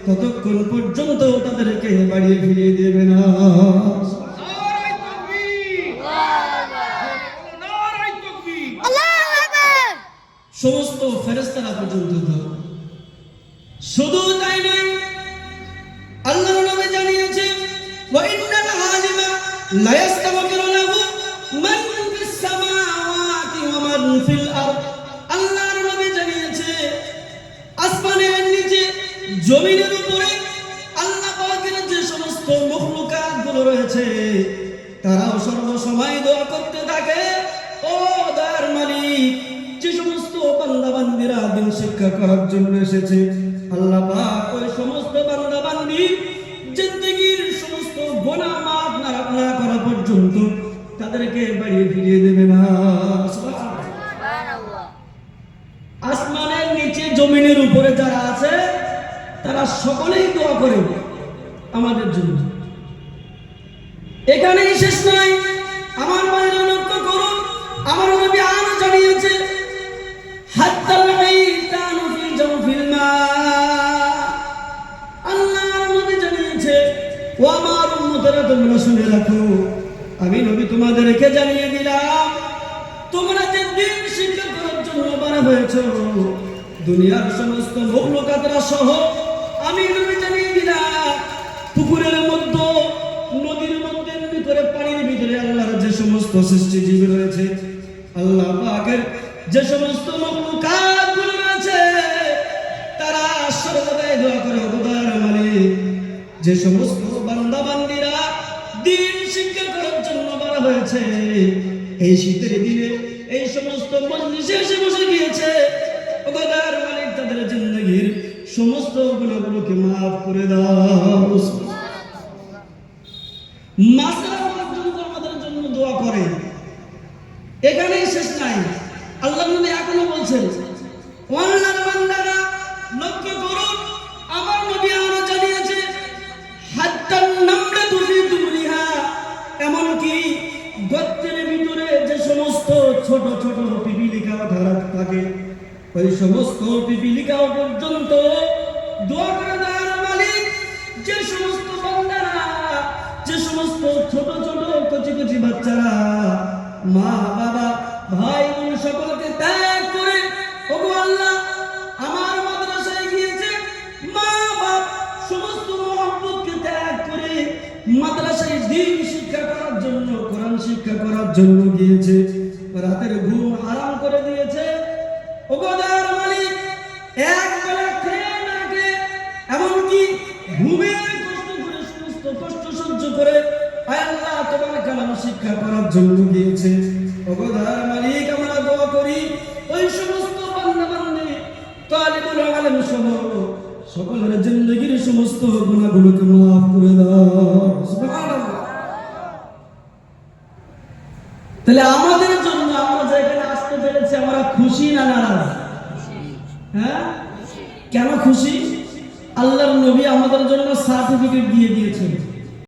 ততক্ষণ পর্যন্ত তাদেরকে বাড়ি ফিরিয়ে দেবে না। সমস্ত ফেরেশতারা পর্যন্ত। শুধু তাই নয়, আল্লাহর নবী জানিয়েছেন ওয়া ইন্নাল আলিমা লা ইস্তাগফিরু লাহু মান ফিস সামাওয়াতি ওয়া মান ফিল আরদ। আল্লাহর নবী জানিয়েছে আসমানের নিচে জমিনের উপরে আল্লাহ পাকের যে সমস্ত মখলুকাত গুলো রয়েছে তারাও সর্বসময় দোয়া করতে থাকে, ও দয়ার মালিক, যে সমস্ত বান্দা বান্দীরা দিন শিক্ষা করার জন্য এসেছে আল্লাহ পাক ওই সমস্ত বান্দা বান্দী জিন্দেগীর সমস্ত গুনাহ মাফ না করা পর্যন্ত তাদেরকে বাড়ি ফিরিয়ে দেবে না। সুবহানাল্লাহ। আসমানের নিচে জমিনের উপরে যারা আছে তারা সকলেই দোয়া করে আমাদের জন্য। এখানেই শেষ নয়, আমার ভাইরা লক্ষ্য করুন, আমার নবী আরো জানিয়েছে হাত্তাল মাইতানু ফি জাওফিল মা। আল্লাহর নবী জানিয়েছে ও আমার উম্মতেরা তোমরা শুনে রাখো, আমি নবী তোমাদেরকে জানিয়ে দিলাম তোমরা যে দিন শিক্ষা করার জন্য বানা হয়েছো দুনিয়ার সমস্ত মখলুকাতরা সহ আমি নবী জানিয়ে দিলাম পুকুরের মধ্যে, নদীর মধ্যে, ভিতরে, পানির ভিতরে আল্লাহর যে সমস্ত সৃষ্টিজীবী রয়েছে, আল্লাহ পাকের যে সমস্ত মখলুকাতগুলো রয়েছে তারা সর্বদাই দোয়া করে, খোদার মালিক, যে সমস্ত বান্দা বান্দীরা দিন শিক্ষা করার জন্য বানা হয়েছে এই শীতের দিনে এই সমস্ত মজলিসে এসে বসে গিয়েছে, খোদার মালিক তাদের জিন্দেগীর সমস্ত গুনাহগুলোকে মাফ করে দাও। মাসরা পর্যন্ত আমাদের জন্য দোয়া করে। এখানেই শেষ নাই, আল্লাহ নবী এখনো বলছেন ও আল্লাহর বান্দারা লক্ষ্য করুন, আমার নবী আরো জানিয়েছে হাত্তান নামরাতু ফি দুবরিহা, এমনকি গর্তের ভিতরে যে সমস্ত ছোট ছোট পিপিলিকা ধরা থাকে ওই সমস্ত পিপিলিকাও পর্যন্ত দোয়া করে দেওয়ার মালিক, যে সমস্ত বান্দারা, যে সমস্ত ছোট ছোট কচি কচি বাচ্চারা মা বাবা ভাই বোন সকলকে ত্যাগ করে ওগো আল্লাহ আমার মাদ্রাসায় গিয়েছে, মা বাপ সমস্ত মহব্বতকে ত্যাগ করে মাদ্রাসায় দিন শিক্ষা করার জন্য, কোরআন শিক্ষা করার জন্য গিয়েছে, রাতের ঘুম হারাম করে দিয়েছে, ওগো দয়ার মালিক, এক বেলা খেয়ে না খেয়ে এমনকি ঘুমের কষ্ট করে সমস্ত কষ্ট সহ্য করে আল্লাহ তোমার কালাম শিক্ষা করার জন্য গিয়েছে, ওগো দয়ার মালিক, আমরা দোয়া করি ওই সমস্ত বান্দা বান্দী তালিবুল আলেম সহ সকলের জিন্দেগীর সমস্ত গুনাহগুলোকে মাফ করে দাও। সুবহানাল্লাহ। তাহলে আমাদের জন্য আমরা যেখানে আসতে পেরেছি আমরা খুশি না নারাজ? হ্যাঁ, কেন খুশি? আল্লাহর নবী আমাদের জন্য সার্টিফিকেট দিয়ে দিয়েছেন।